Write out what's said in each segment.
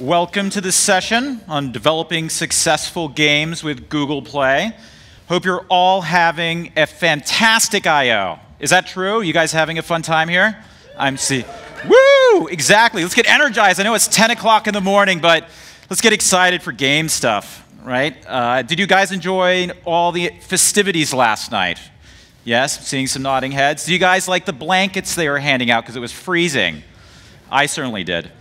Welcome to this session on developing successful games with Google Play. Hope you're all having a fantastic I.O. Is that true? You guys having a fun time here? Woo! Exactly. Let's get energized. I know it's 10 o'clock in the morning, but let's get excited for game stuff, right? Did you guys enjoy all the festivities last night? Yes, seeing some nodding heads. Do you guys like the blankets they were handing out because it was freezing? I certainly did.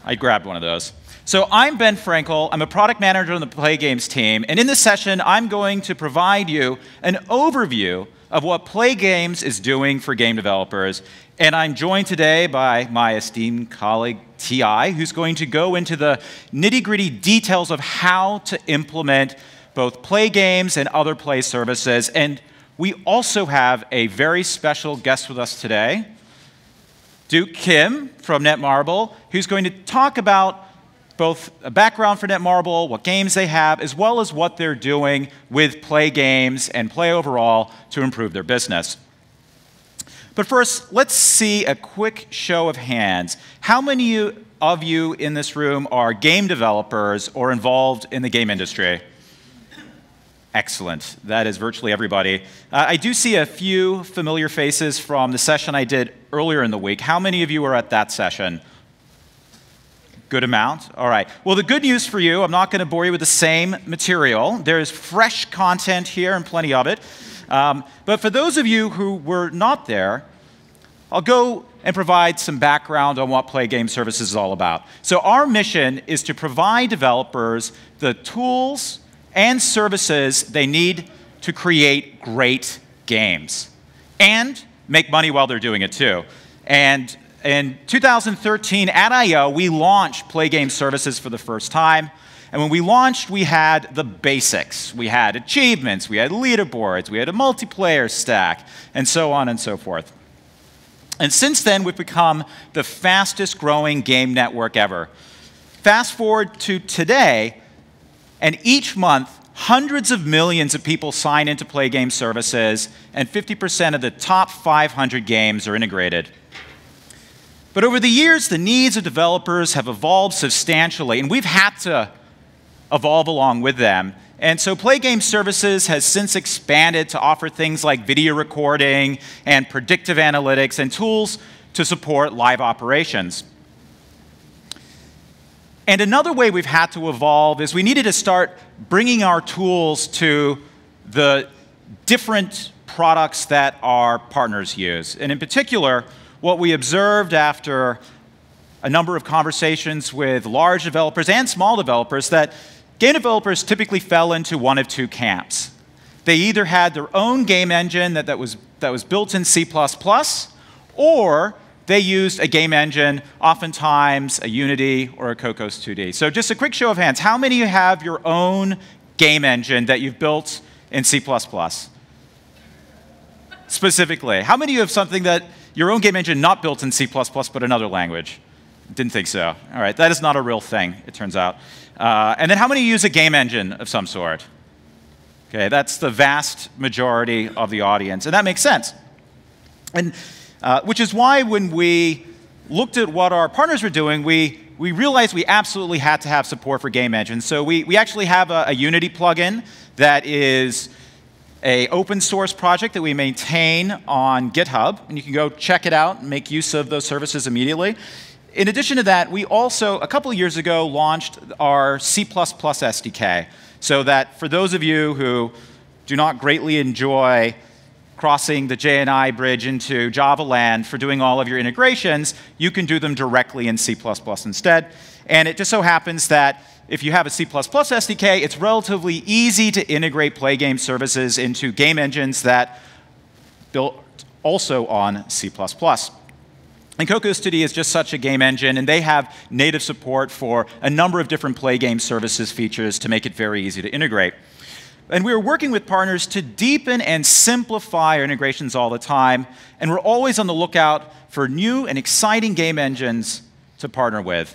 I grabbed one of those. So I'm Ben Frenkel. I'm a product manager on the Play Games team. And in this session, I'm going to provide you an overview of what Play Games is doing for game developers. And I'm joined today by my esteemed colleague, T.I., who's going to go into the nitty-gritty details of how to implement both Play Games and other Play services. And we also have a very special guest with us today, Duke Kim from Netmarble, who's going to talk about both a background for Netmarble, what games they have, as well as what they're doing with Play Games and Play overall to improve their business. But first, let's see a quick show of hands. How many of you in this room are game developers or involved in the game industry? Excellent. That is virtually everybody. I do see a few familiar faces from the session I did earlier in the week. How many of you were at that session? Good amount? All right. Well, the good news for you, I'm not going to bore you with the same material. There's fresh content here and plenty of it. But for those of you who were not there, I'll go and provide some background on what Play Game Services is all about. So our mission is to provide developers the tools and services they need to create great games and make money while they're doing it too. And in 2013 at I.O., we launched Play Game Services for the first time. And when we launched, we had the basics. We had achievements, we had leaderboards, we had a multiplayer stack, and so on and so forth. And since then, we've become the fastest growing game network ever. Fast forward to today, and each month, hundreds of millions of people sign into Play Game Services, and 50% of the top 500 games are integrated. But over the years, the needs of developers have evolved substantially, and we've had to evolve along with them. And so Play Game Services has since expanded to offer things like video recording and predictive analytics and tools to support live operations. And another way we've had to evolve is we needed to start bringing our tools to the different products that our partners use. And in particular, what we observed after a number of conversations with large developers and small developers, that game developers typically fell into one of two camps. They either had their own game engine that was built in C++, or they used a game engine, oftentimes a Unity or a Cocos 2D. So just a quick show of hands. How many of you have your own game engine that you've built in C++? Specifically. How many of you have something that your own game engine not built in C++ but another language? Didn't think so. All right, that is not a real thing, it turns out. And then how many use a game engine of some sort? Okay, that's the vast majority of the audience, and that makes sense. And which is why when we looked at what our partners were doing, we realized we absolutely had to have support for game engines. So we actually have a Unity plugin that is an open source project that we maintain on GitHub, and you can go check it out and make use of those services immediately. In addition to that, we also, a couple of years ago, launched our C++ SDK, so that for those of you who do not greatly enjoy crossing the JNI bridge into Java land for doing all of your integrations, you can do them directly in C++ instead. And it just so happens that if you have a C++ SDK, it's relatively easy to integrate Play Game Services into game engines that built also on C++. And Cocos 2D is just such a game engine, and they have native support for a number of different Play Game Services features to make it very easy to integrate. And we are working with partners to deepen and simplify our integrations all the time, and we're always on the lookout for new and exciting game engines to partner with.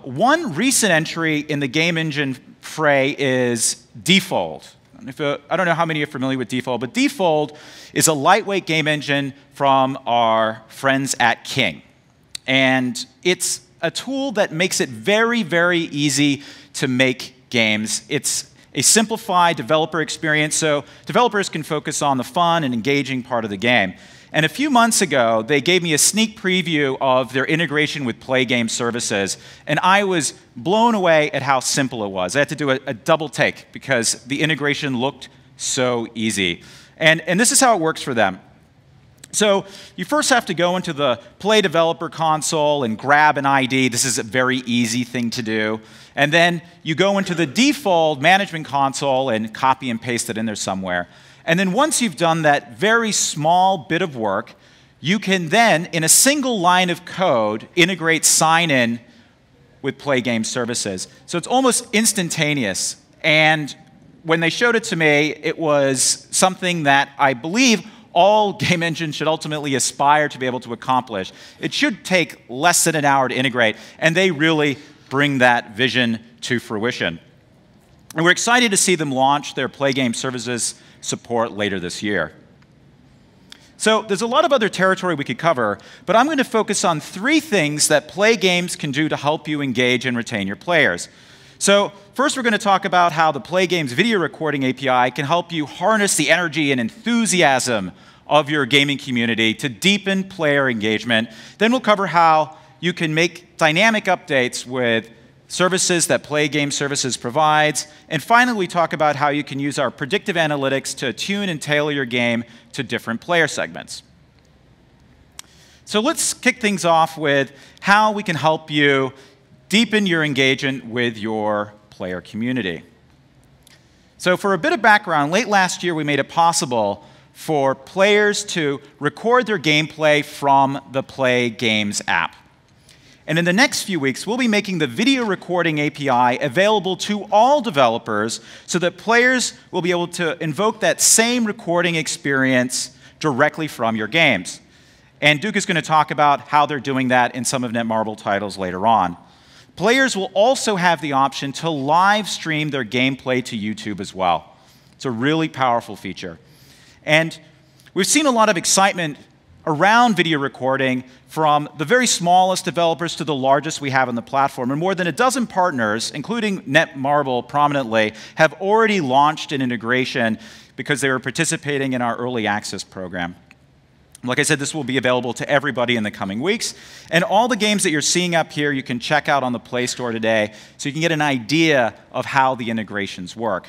One recent entry in the game engine fray is Defold. I don't know how many are familiar with Defold, but Defold is a lightweight game engine from our friends at King. And it's a tool that makes it very, very easy to make games. It's a simplified developer experience, so developers can focus on the fun and engaging part of the game. And a few months ago, they gave me a sneak preview of their integration with Play Game Services, and I was blown away at how simple it was. I had to do a double take because the integration looked so easy. And this is how it works for them. So you first have to go into the Play Developer Console and grab an ID. This is a very easy thing to do. And then you go into the default Management Console and copy and paste it in there somewhere. And then once you've done that very small bit of work, you can then, in a single line of code, integrate sign-in with Play Game Services. So it's almost instantaneous. And when they showed it to me, it was something that I believe all game engines should ultimately aspire to be able to accomplish. It should take less than an hour to integrate, and they really bring that vision to fruition. And we're excited to see them launch their Play Game Services support later this year. So there's a lot of other territory we could cover, but I'm going to focus on 3 things that Play Games can do to help you engage and retain your players. So first, we're going to talk about how the Play Games video recording API can help you harness the energy and enthusiasm of your gaming community to deepen player engagement. Then we'll cover how you can make dynamic updates with services that Play Game Services provides. And finally, we talk about how you can use our predictive analytics to tune and tailor your game to different player segments. So let's kick things off with how we can help you deepen your engagement with your player community. So for a bit of background, late last year we made it possible for players to record their gameplay from the Play Games app. And in the next few weeks, we'll be making the video recording API available to all developers so that players will be able to invoke that same recording experience directly from your games. And Duke is going to talk about how they're doing that in some of Netmarble titles later on. Players will also have the option to live stream their gameplay to YouTube as well. It's a really powerful feature. And we've seen a lot of excitement around video recording from the very smallest developers to the largest we have on the platform. And more than a dozen partners, including Netmarble prominently, have already launched an integration because they were participating in our early access program. Like I said, this will be available to everybody in the coming weeks. And all the games that you're seeing up here, you can check out on the Play Store today so you can get an idea of how the integrations work.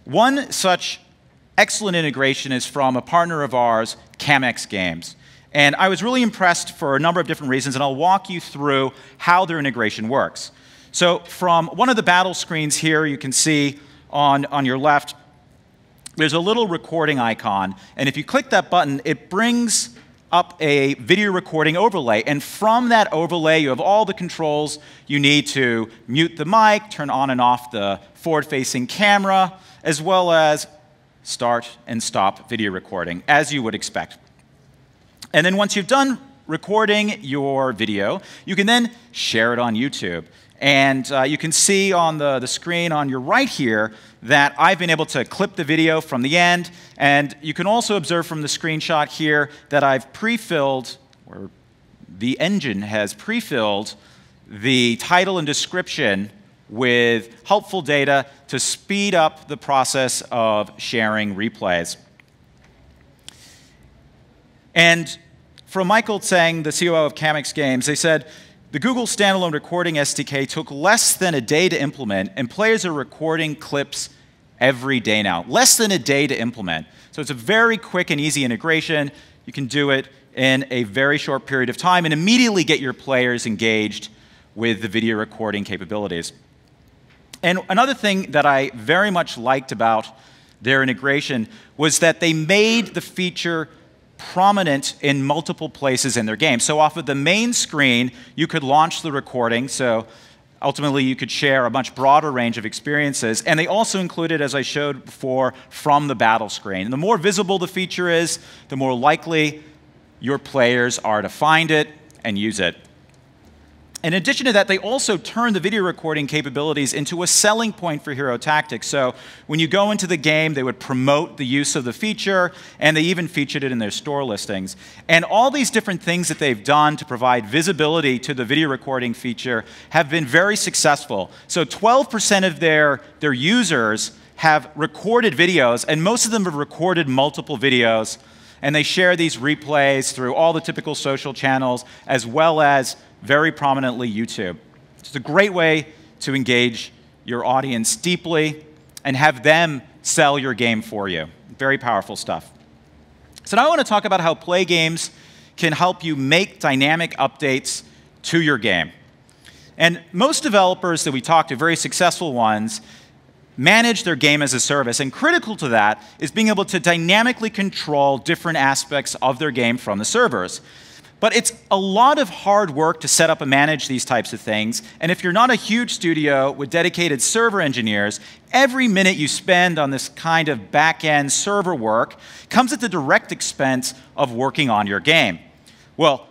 One such excellent integration is from a partner of ours, Chang Games. And I was really impressed for a number of different reasons, and I'll walk you through how their integration works. So from one of the battle screens here, you can see on your left, there's a little recording icon, and if you click that button, it brings up a video recording overlay. And from that overlay, you have all the controls you need to mute the mic, turn on and off the forward-facing camera, as well as start and stop video recording, as you would expect. And then once you've done recording your video, you can then share it on YouTube. And you can see on the screen on your right here that I've been able to clip the video from the end. And you can also observe from the screenshot here that I've pre-filled, or the engine has pre-filled, the title and description with helpful data to speed up the process of sharing replays. And from Michael Tseng, the COO of Chang Games, they said, the Google standalone recording SDK took less than a day to implement, and players are recording clips every day now. Less than a day to implement. So it's a very quick and easy integration. You can do it in a very short period of time and immediately get your players engaged with the video recording capabilities. And another thing that I very much liked about their integration was that they made the feature prominent in multiple places in their game. So off of the main screen, you could launch the recording. So ultimately, you could share a much broader range of experiences. And they also included, as I showed before, from the battle screen. And the more visible the feature is, the more likely your players are to find it and use it. In addition to that, they also turn the video recording capabilities into a selling point for Hero Tactics. So when you go into the game, they would promote the use of the feature, and they even featured it in their store listings. And all these different things that they've done to provide visibility to the video recording feature have been very successful. So 12% of their users have recorded videos, and most of them have recorded multiple videos, and they share these replays through all the typical social channels, as well as very prominently YouTube. It's a great way to engage your audience deeply and have them sell your game for you. Very powerful stuff. So now I want to talk about how Play Games can help you make dynamic updates to your game. And most developers that we talk to, very successful ones, manage their game as a service. And critical to that is being able to dynamically control different aspects of their game from the servers. But it's a lot of hard work to set up and manage these types of things. And if you're not a huge studio with dedicated server engineers, every minute you spend on this kind of back-end server work comes at the direct expense of working on your game. Well,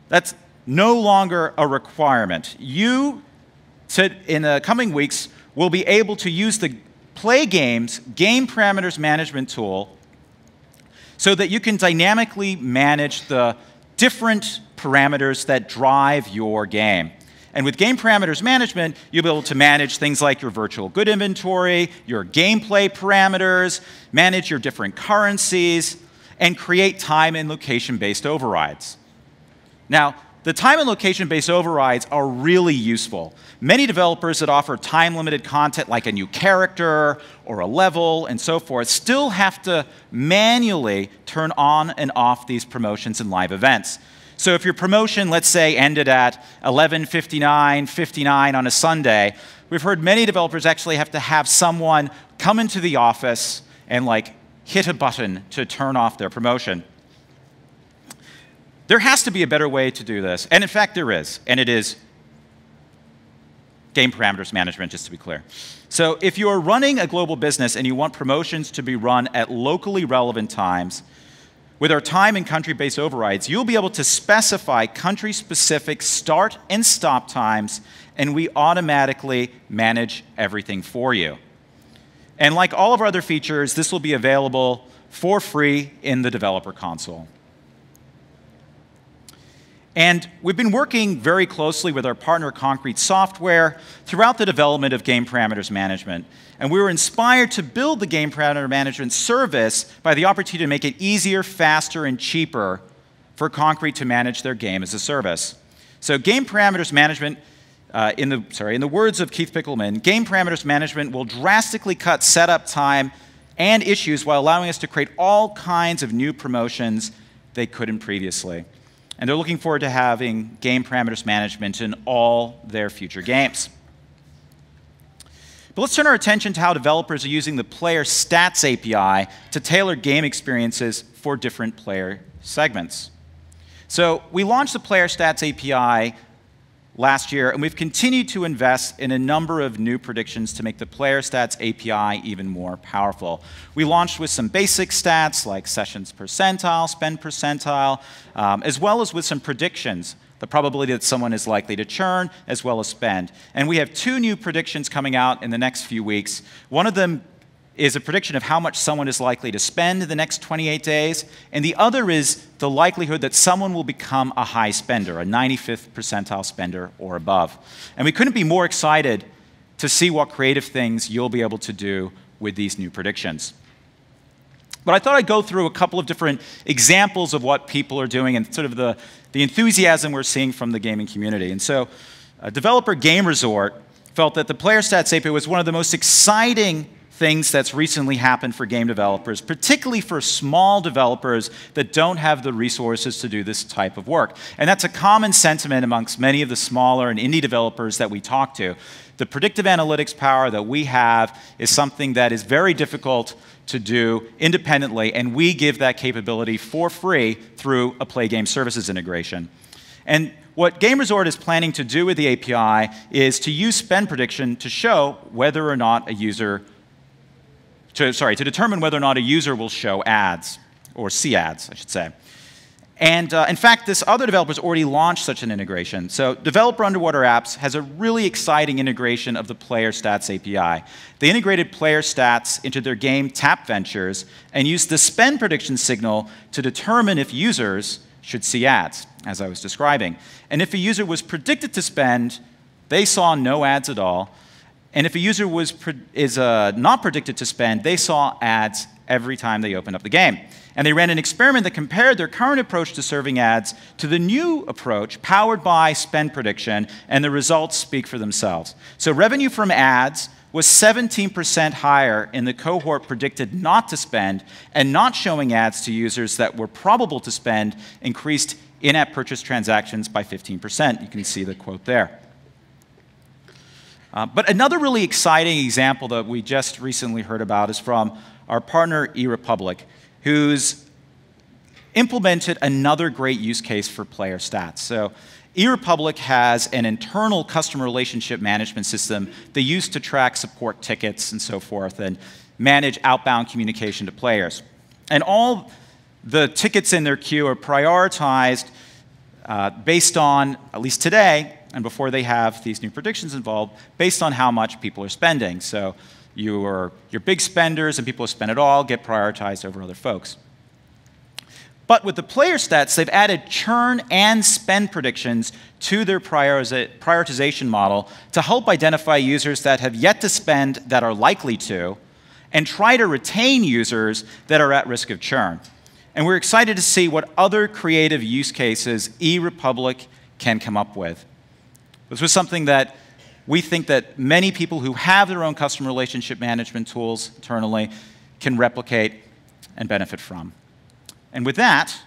that's no longer a requirement. You, in the coming weeks, will be able to use the Play Games game parameters management tool so that you can dynamically manage the different parameters that drive your game. And with game parameters management, you'll be able to manage things like your virtual good inventory, your gameplay parameters, manage your different currencies, and create time and location-based overrides. Now, the time and location-based overrides are really useful. Many developers that offer time-limited content like a new character or a level and so forth still have to manually turn on and off these promotions and live events. So if your promotion, let's say, ended at 11:59 on a Sunday, we've heard many developers actually have to have someone come into the office and like hit a button to turn off their promotion. There has to be a better way to do this, and in fact there is, and it is game parameters management, just to be clear. So if you are running a global business and you want promotions to be run at locally relevant times, with our time and country-based overrides, you'll be able to specify country-specific start and stop times, and we automatically manage everything for you. And like all of our other features, this will be available for free in the developer console. And we've been working very closely with our partner Concrete Software throughout the development of game parameters management. And we were inspired to build the game parameter management service by the opportunity to make it easier, faster, and cheaper for Concrete to manage their game as a service. So game parameters management, in the words of Keith Pickelman, game parameters management will drastically cut setup time and issues while allowing us to create all kinds of new promotions they couldn't previously. And they're looking forward to having game parameters management in all their future games. But let's turn our attention to how developers are using the Player Stats API to tailor game experiences for different player segments. So we launched the Player Stats API last year, and we've continued to invest in a number of new predictions to make the Player Stats API even more powerful. We launched with some basic stats like sessions percentile, spend percentile, as well as with some predictions, the probability that someone is likely to churn, as well as spend. And we have two new predictions coming out in the next few weeks. One of them is a prediction of how much someone is likely to spend in the next 28 days, and the other is the likelihood that someone will become a high spender, a 95th percentile spender or above. And we couldn't be more excited to see what creative things you'll be able to do with these new predictions. But I thought I'd go through a couple of different examples of what people are doing and sort of the enthusiasm we're seeing from the gaming community. And so developer Game Resort felt that the Player Stats API was one of the most exciting things that's recently happened for game developers, particularly for small developers that don't have the resources to do this type of work. And that's a common sentiment amongst many of the smaller and indie developers that we talk to. The predictive analytics power that we have is something that is very difficult to do independently, and we give that capability for free through a Play Game Services integration. And what Game Resort is planning to do with the API is to use spend prediction to show whether or not a user to determine whether or not a user will show ads, or see ads, I should say. And in fact, this other developer's already launched such an integration. So Developer Underwater Apps has a really exciting integration of the player stats API. They integrated player stats into their game Tapventures and used the spend prediction signal to determine if users should see ads, as I was describing. And if a user was predicted to spend, they saw no ads at all. And if a user is not predicted to spend, they saw ads every time they opened up the game. And they ran an experiment that compared their current approach to serving ads to the new approach powered by spend prediction, and the results speak for themselves. So revenue from ads was 17% higher in the cohort predicted not to spend, and not showing ads to users that were probable to spend increased in-app purchase transactions by 15%. You can see the quote there. But another really exciting example that we just recently heard about is from our partner eRepublik, who's implemented another great use case for player stats. So eRepublik has an internal customer relationship management system they use to track support tickets and so forth and manage outbound communication to players. And all the tickets in their queue are prioritized based on, at least today, and before they have these new predictions involved, based on how much people are spending. So your big spenders and people who spend it all get prioritized over other folks. But with the player stats, they've added churn and spend predictions to their prioritization model to help identify users that have yet to spend that are likely to, and try to retain users that are at risk of churn. And we're excited to see what other creative use cases eRepublik can come up with. This was something that we think that many people who have their own customer relationship management tools internally can replicate and benefit from. And with that,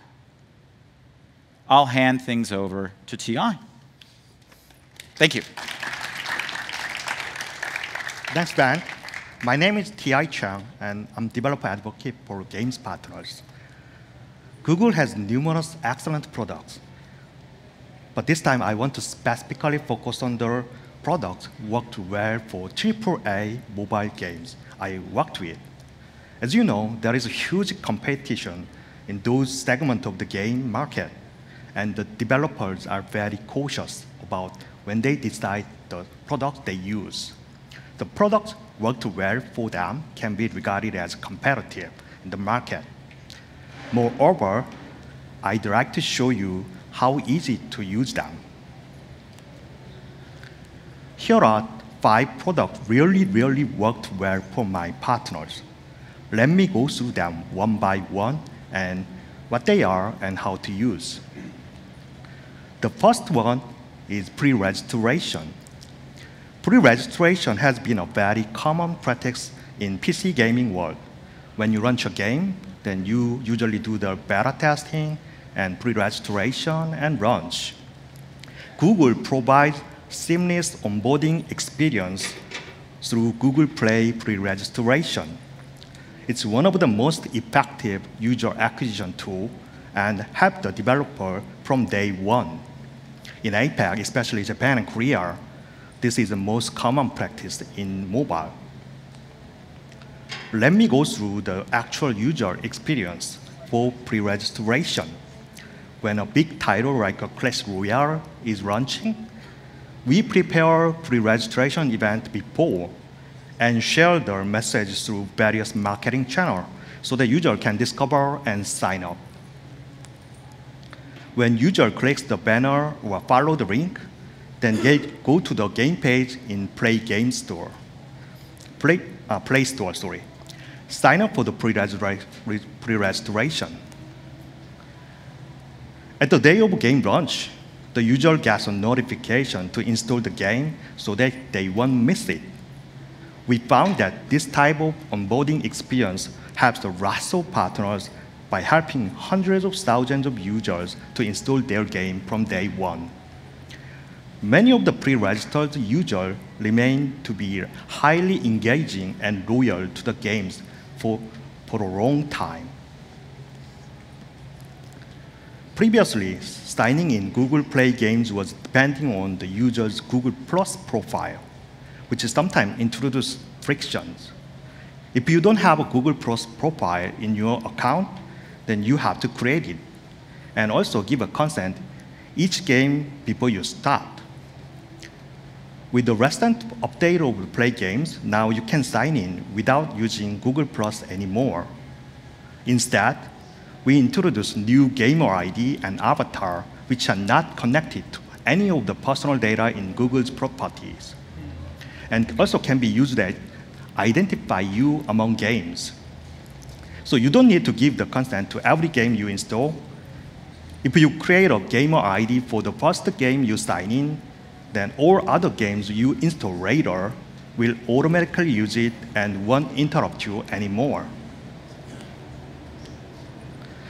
I'll hand things over to TI. Thank you. Thanks, Ben. My name is T.I. Chang, and I'm developer advocate for games partners. Google has numerous excellent products, but this time I want to specifically focus on the products worked well for AAA mobile games I worked with. As you know, there is a huge competition in those segments of the game market, and the developers are very cautious about when they decide the product they use. The product worked well for them can be regarded as competitive in the market. Moreover, I'd like to show you how easy to use them. Here are 5 products really worked well for my partners. Let me go through them one by one and what they are and how to use. The first one is pre-registration. Pre-registration has been a very common practice in PC gaming world. When you launch a game, then you usually do the beta testing and pre-registration and launch. Google provides seamless onboarding experience through Google Play pre-registration. It's one of the most effective user acquisition tools and help the developer from day one. In APAC, especially Japan and Korea, this is the most common practice in mobile. Let me go through the actual user experience for pre-registration. When a big title like a Clash Royale is launching, we prepare pre-registration event before and share the message through various marketing channels so the user can discover and sign up. When user clicks the banner or follow the link, then they go to the game page in Play Store. Sign up for the pre-registration. At the day of game launch, the user gets a notification to install the game so that they won't miss it. We found that this type of onboarding experience helps the lots of partners by helping hundreds of thousands of users to install their game from day one. Many of the pre-registered users remain to be highly engaging and loyal to the games for a long time. Previously, signing in Google Play Games was depending on the user's Google Plus profile, which sometimes introduces frictions. If you don't have a Google Plus profile in your account, then you have to create it. and also give a consent each game before you start. With the recent update of Play Games, now you can sign in without using Google Plus anymore. Instead, we introduced new gamer ID and avatar, which are not connected to any of the personal data in Google's properties, and also can be used to identify you among games. So you don't need to give the consent to every game you install. If you create a gamer ID for the first game you sign in, then all other games you install later will automatically use it and won't interrupt you anymore.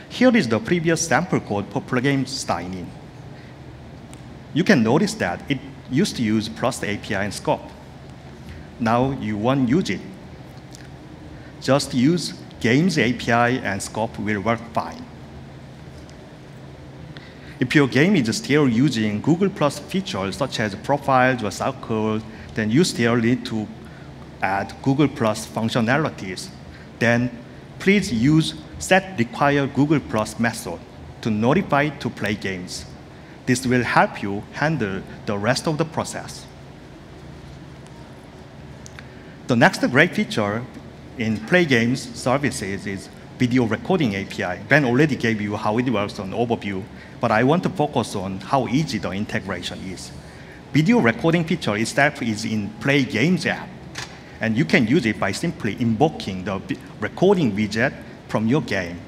Here is the previous sample code for Play Games sign-in. You can notice that it used to use Plus API and scope. Now you won't use it. Just use Games API and scope will work fine. If your game is still using Google Plus features such as profiles or circles, then you still need to add Google Plus functionalities. Then please use set require Google Plus method to notify to Play Games. This will help you handle the rest of the process. The next great feature in Play Games services is video recording API. Ben already gave you how it works on overview, but I want to focus on how easy the integration is. Video recording feature itself is in Play Games app, and you can use it by simply invoking the recording widget from your game.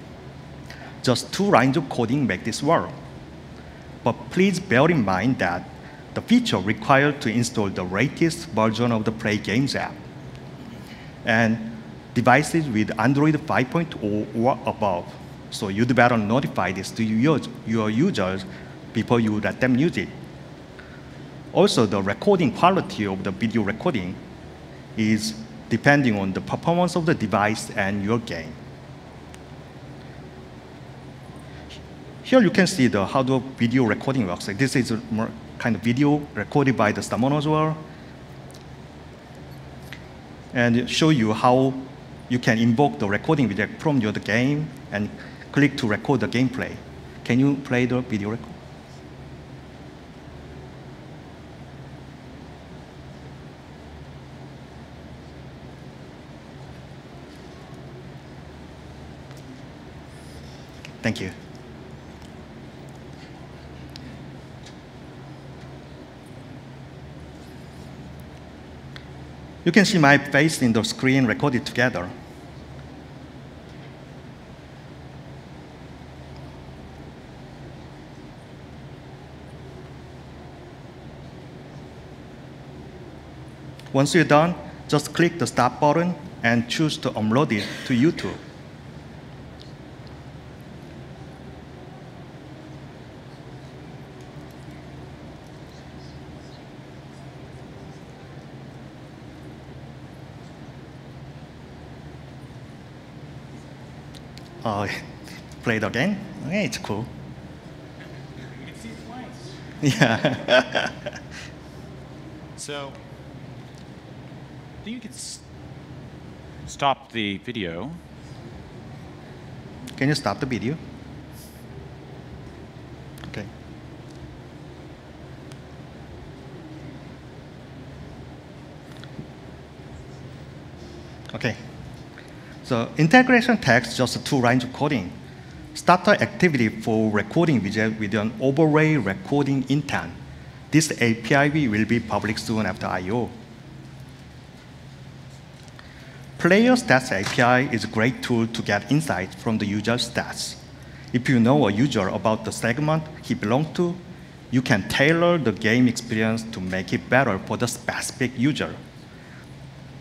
Just 2 lines of coding make this work. But please bear in mind that the feature required to install the latest version of the Play Games app. And devices with Android 5.0 or above. So you'd better notify this to your users before you let them use it. Also, the recording quality of the video recording is depending on the performance of the device and your game. Here you can see how the video recording works. Like this is a more kind of video recorded by the someone as well. And show you how you can invoke the recording widget from your game and click to record the gameplay. Can you play the video record? Thank you. You can see my face in the screen recorded together. Once you're done, just click the stop button and choose to upload it to YouTube. Play it again? Okay, it's cool. You can see it twice. Yeah. So, you can stop the video. Can you stop the video? Okay. Okay. So integration text, just 2 lines of coding. Starter activity for recording widget with an overlay recording intent. This API will be public soon after I/O. Player stats API is a great tool to get insights from the user stats. If you know a user about the segment he belongs to, you can tailor the game experience to make it better for the specific user.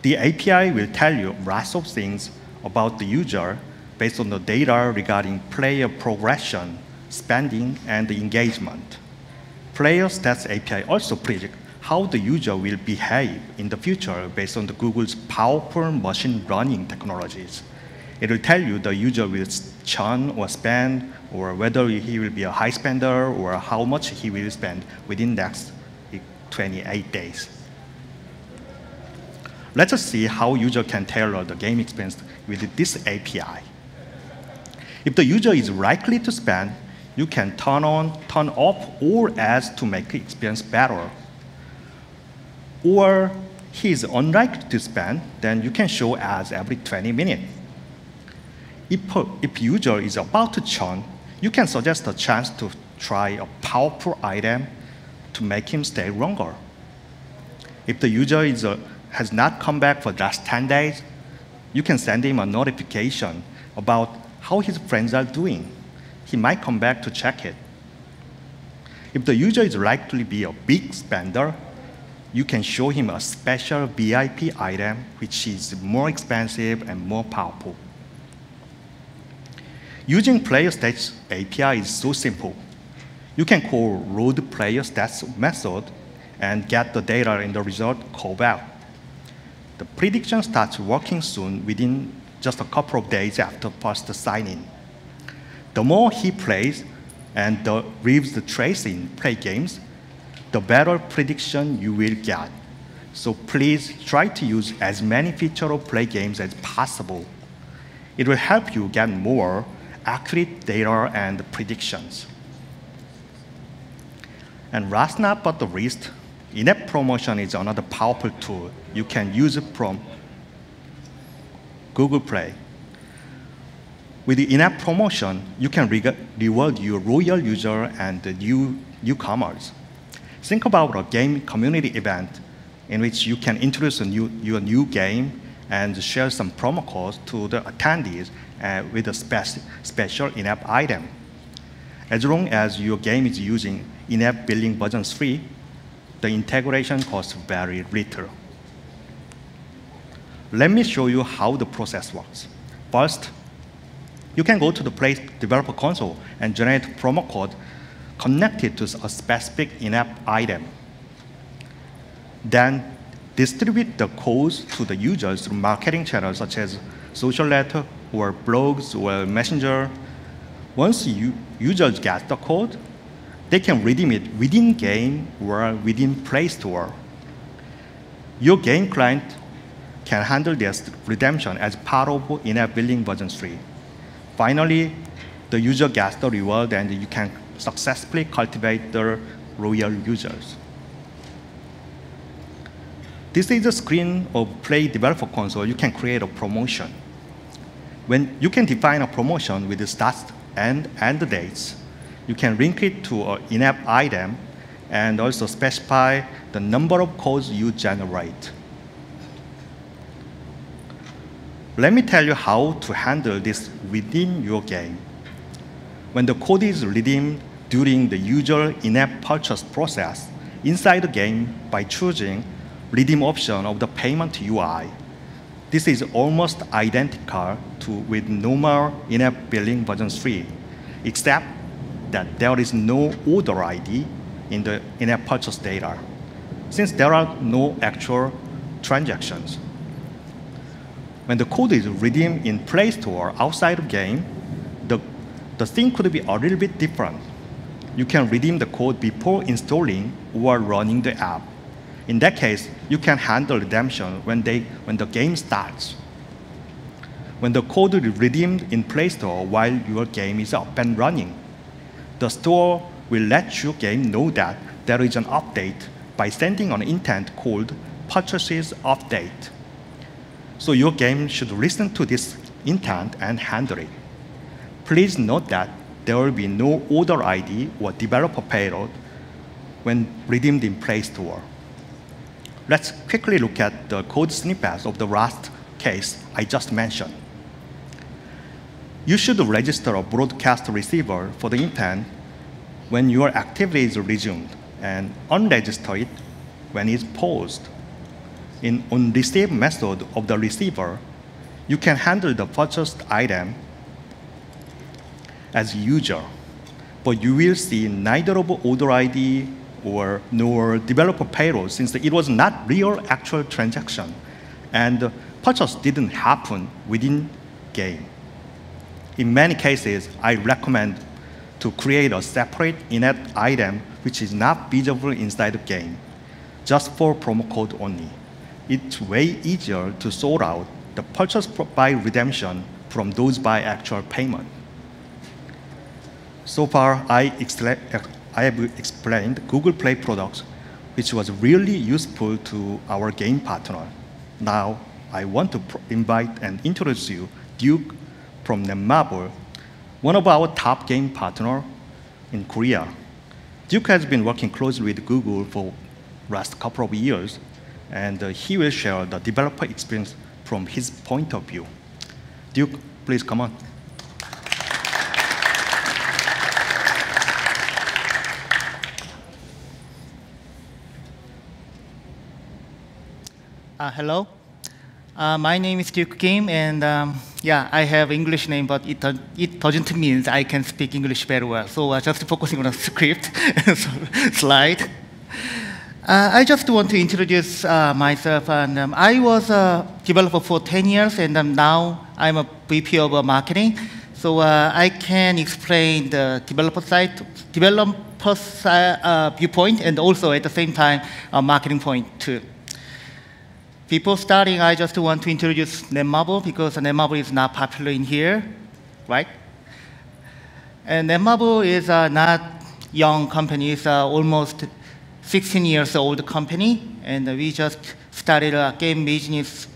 The API will tell you lots of things about the user based on the data regarding player progression, spending, and the engagement. Player Stats API also predicts how the user will behave in the future based on the Google's powerful machine learning technologies. It will tell you the user will churn or spend, or whether he will be a high spender, or how much he will spend within the next 28 days. Let us see how user can tailor the game experience with this API. If the user is likely to spend, You can turn on, turn off all ads to make the experience better. Or he is unlikely to spend, then you can show ads every 20 minutes. If user is about to churn, you can suggest a chance to try a powerful item to make him stay longer. If the user has not come back for the last 10 days, you can send him a notification about how his friends are doing. He might come back to check it. If the user is likely to be a big spender, you can show him a special VIP item which is more expensive and more powerful. Using player stats API is so simple. You can call load player stats method and get the data in the result callback. The prediction starts working soon within just a couple of days after first sign-in. The more he plays and leaves the trace in play games, the better prediction you will get. So please try to use as many features of play games as possible. It will help you get more accurate data and predictions. And last not but the least, in-app promotion is another powerful tool you can use from Google Play. With the in-app promotion, you can reward your loyal user and the newcomers. Think about a game community event in which you can introduce your new game and share some promo codes to the attendees with a special in-app item. As long as your game is using in-app billing version 3, the integration costs very little. Let me show you how the process works. First, you can go to the Play Developer Console and generate promo code connected to a specific in-app item. Then distribute the codes to the users through marketing channels such as social letter or blogs or messenger. Once users get the code, they can redeem it within game or within Play Store. Your game client can handle this redemption as part of in-app billing version 3. Finally, the user gets the reward and you can successfully cultivate the loyal users. This is a screen of Play Developer Console. You can create a promotion. When you can define a promotion with the start and end dates, you can link it to an in-app item and also specify the number of codes you generate. Let me tell you how to handle this within your game. When the code is redeemed during the usual in-app purchase process inside the game by choosing redeem option of the payment UI, this is almost identical with normal in-app billing version 3, except that there is no order ID in the in-app purchase data, since there are no actual transactions. When the code is redeemed in Play Store outside the game, the thing could be a little bit different. You can redeem the code before installing or running the app. In that case, you can handle redemption when the game starts. When the code is redeemed in Play Store while your game is up and running, the store will let your game know that there is an update by sending an intent called purchases update. So your game should listen to this intent and handle it. Please note that there will be no order ID or developer payload when redeemed in Play Store. Let's quickly look at the code snippets of the last case I just mentioned. You should register a broadcast receiver for the intent when your activity is resumed and unregister it when it's paused. In onReceive method of the receiver, you can handle the purchased item as usual, but you will see neither of order ID nor developer payload since it was not real actual transaction and the purchase didn't happen within game. In many cases, I recommend to create a separate in-app item which is not visible inside the game, just for promo code only. It's way easier to sort out the purchase by redemption from those by actual payment. So far, I have explained Google Play products, which was really useful to our game partner. Now, I want to invite and introduce you Duke from Netmarble, one of our top game partners in Korea. Duke has been working closely with Google for the last couple of years, and he will share the developer experience from his point of view. Duke, please come on. Hello. My name is Duke Kim, and yeah, I have English name, but it doesn't mean I can speak English very well. So just focusing on the script slide. I just want to introduce myself. And I was a developer for 10 years, and now I'm a VP of marketing. So I can explain the developer's viewpoint, and also at the same time, a marketing point too. Before starting, I just want to introduce Netmarble, because Netmarble is not popular in here, right? And Netmarble is not young company. It's almost 16 years old company, and we just started a game business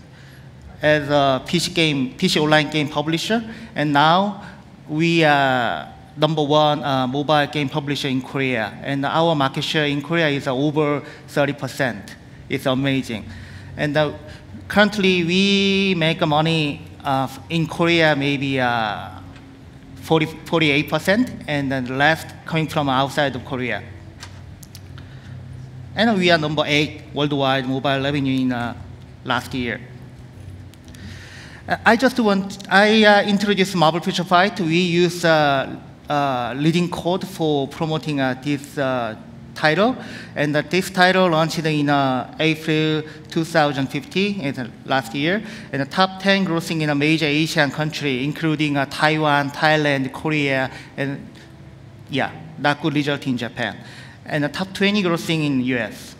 as a PC online game publisher, and now we are #1 mobile game publisher in Korea, and our market share in Korea is over 30%. It's amazing. And currently, we make money in Korea maybe 48%, and then the rest coming from outside of Korea. And we are #8 worldwide mobile revenue in last year. I introduced Marble Future Fight. We use leading code for promoting this title, and this title launched in April 2015, last year, and the top 10 grossing in a major Asian country, including Taiwan, Thailand, Korea, and yeah, not good result in Japan, and the top 20 grossing in US.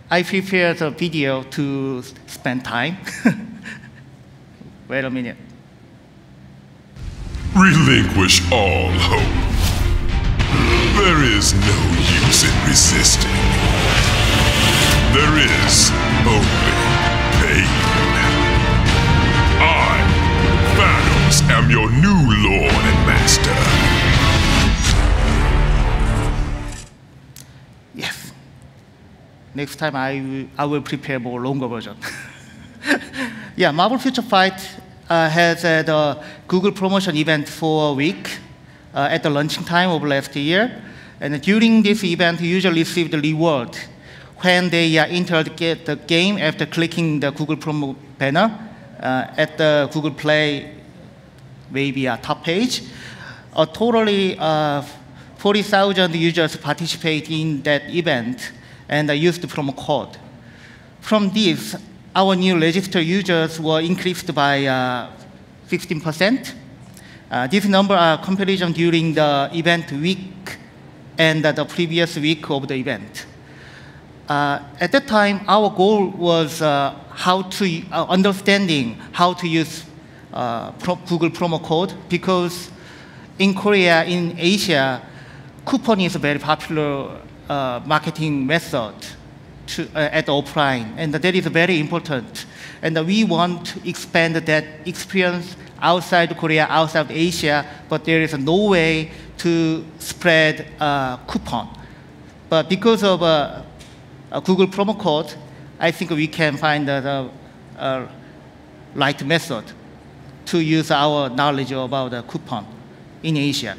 I prepared a video to spend time. Wait a minute. Relinquish all hope. There is no use in resisting. There is only pain. I, Thanos, am your new lord and master. Yes. Next time I will prepare more longer version. Yeah, Marble Future Fight has had a Google promotion event for a week at the launching time of last year. And during this event, you usually receive the reward when they enter the game after clicking the Google promo banner at the Google Play, maybe top page. Totally 40,000 users participate in that event and used the promo code. From this, our new registered users were increased by 16%. This number are comparison during the event week and the previous week of the event. At that time, our goal was understanding how to use Google promo code, because in Korea, in Asia, coupon is a very popular marketing method at offline, and that is very important. And we want to expand that experience outside Korea, outside Asia, but there is no way to spread coupon. But because of a Google promo code, I think we can find the right method to use our knowledge about the coupon in Asia.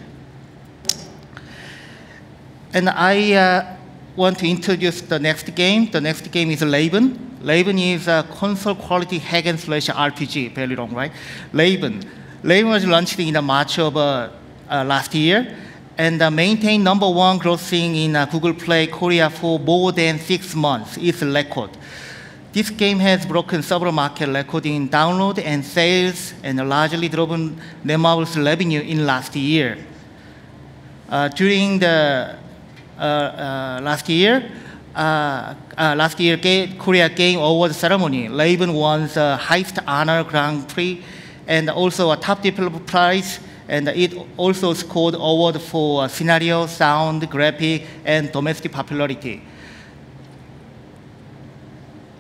And I want to introduce the next game. The next game is Evilbane. Evilbane is a console-quality hack and slash RPG. Very long, right? Evilbane was launched in March of last year, and maintained #1 grossing in Google Play Korea for more than 6 months. It's a record. This game has broken several market records in download and sales, and largely driven Netmarble's revenue in last year. During the last year Korea Game Award ceremony, Evilbane won the highest honor Grand Prix and also a top developer prize And it also scored award for scenario, sound, graphic, and domestic popularity.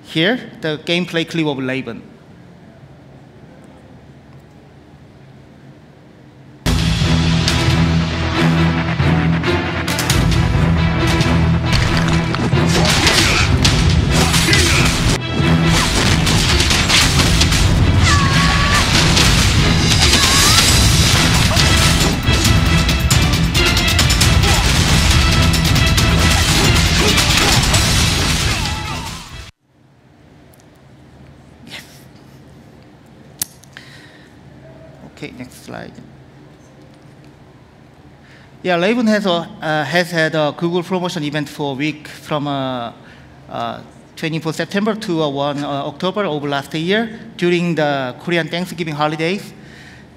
Here, the gameplay clip of Raven. Okay, next slide. Yeah, Raven has had a Google promotion event for a week from 24 September to 1 October of last year during the Korean Thanksgiving holidays.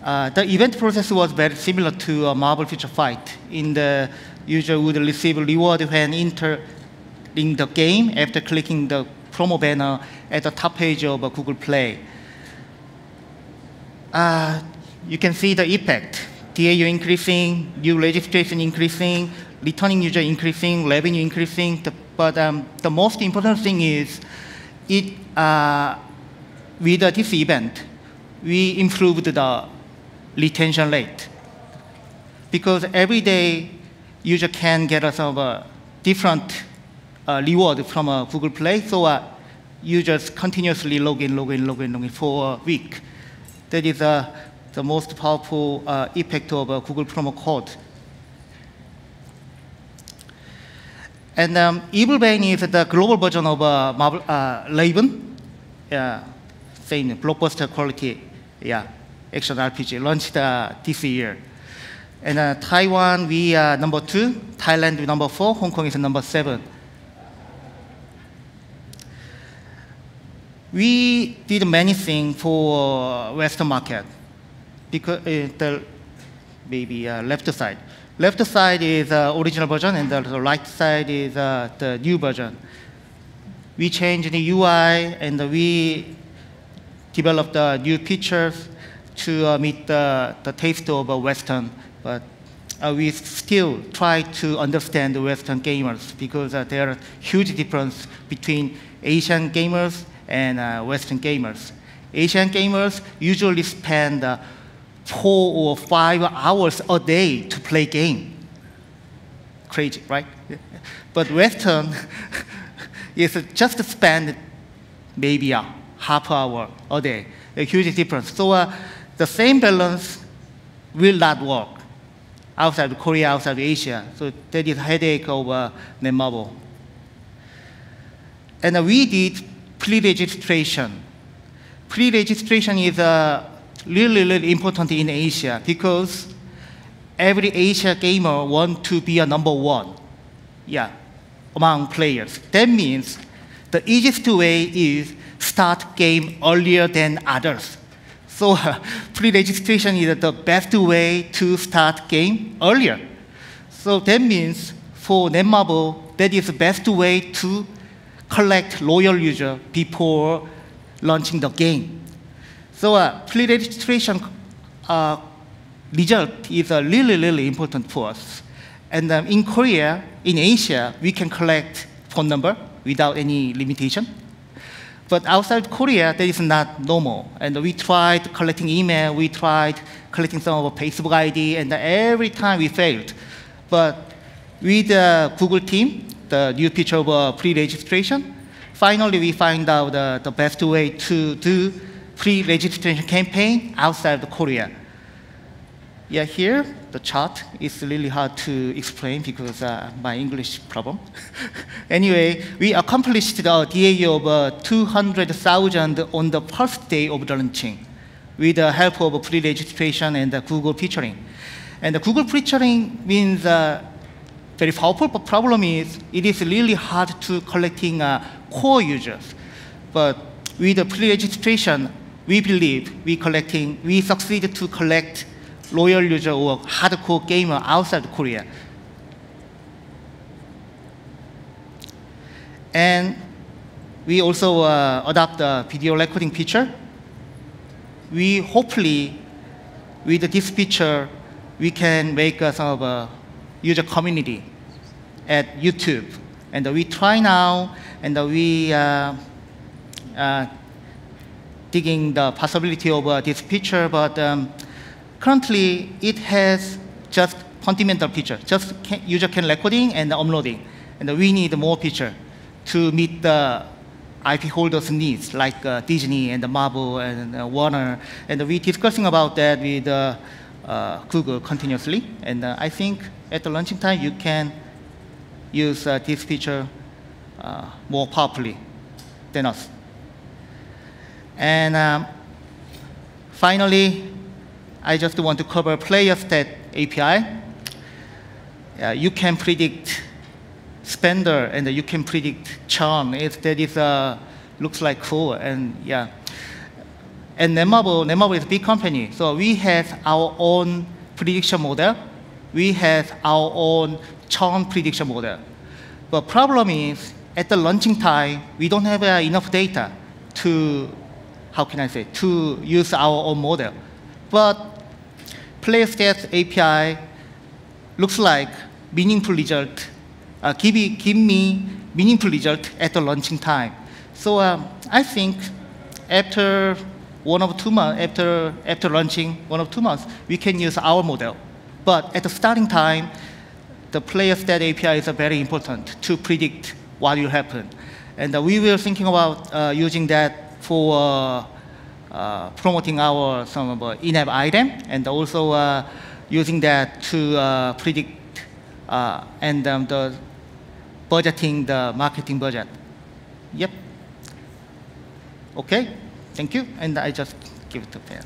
The event process was very similar to Marble Future Fight. In the user would receive reward when entering the game after clicking the promo banner at the top page of Google Play. You can see the effect. DAU increasing, new registration increasing, returning user increasing, revenue increasing. But the most important thing is, with this event, we improved the retention rate. Because every day, user can get a different reward from Google Play. So users continuously log in for a week. That is the most powerful effect of Google promo code. And Evilbane is the global version of Raven. Yeah, same blockbuster quality, yeah, action RPG launched this year. And Taiwan, we are number 2, Thailand number 4, Hong Kong is number 7. We did many things for Western market. Because maybe left side. Left side is original version, and the right side is the new version. We changed the UI, and we developed new features to meet the taste of Western. But we still try to understand the Western gamers, because there are huge difference between Asian gamers and Western gamers. Asian gamers usually spend 4 or 5 hours a day to play game. Crazy, right? But Western is just spend maybe a half hour a day. A huge difference. So the same balance will not work outside Korea, outside Asia. So that is a headache of Netmarble. And we did pre-registration. Pre-registration is really important in Asia, because every Asia gamer wants to be a number 1, yeah, among players. That means the easiest way is start game earlier than others. So pre-registration is the best way to start game earlier. So that means for Netmarble, that is the best way to collect loyal users before launching the game. So pre-registration result is really important for us. And in Korea, in Asia, we can collect phone number without any limitation. But outside Korea, that is not normal. And we tried collecting email, we tried collecting some of Facebook ID, and every time we failed. But with the Google team, the new feature of pre-registration, finally we find out the best way to do pre-registration campaign outside of Korea. Yeah, here, the chart is really hard to explain because my English problem. Anyway, we accomplished the DAU of 200,000 on the first day of the launching with the help of pre-registration and Google featuring. And the Google featuring means very powerful, but problem is it is really hard to collecting core users. But with the pre-registration, we believe we succeeded to collect loyal user or hardcore gamer outside Korea. And we also adopt the video recording feature. We hopefully, with this feature, we can make some of a user community at YouTube. And we try now, and we digging the possibility of this feature, but currently it has just fundamental feature, just user can recording and uploading. And we need more feature to meet the IP holders' needs, like Disney and Marvel and Warner. And we're discussing about that with Google continuously. And I think at the launching time, you can use this feature more powerfully than us. And finally, I just want to cover player stat API. You can predict spender, and you can predict churn. That is looks like cool, and yeah. And Netmarble is a big company, so we have our own prediction model. We have our own churn prediction model. But problem is, at the launching time, we don't have enough data to, how can I say, to use our own model. But player stats API looks like meaningful result. Give me meaningful result at the launching time. So I think after 1 or 2 months, after launching 1 or 2 months, we can use our model. But at the starting time, the player stat API is very important to predict what will happen. And we were thinking about using that for promoting our some in-app item, and also using that to predict and the budgeting, the marketing budget. Yep. Okay, thank you. And I just give it to Ben.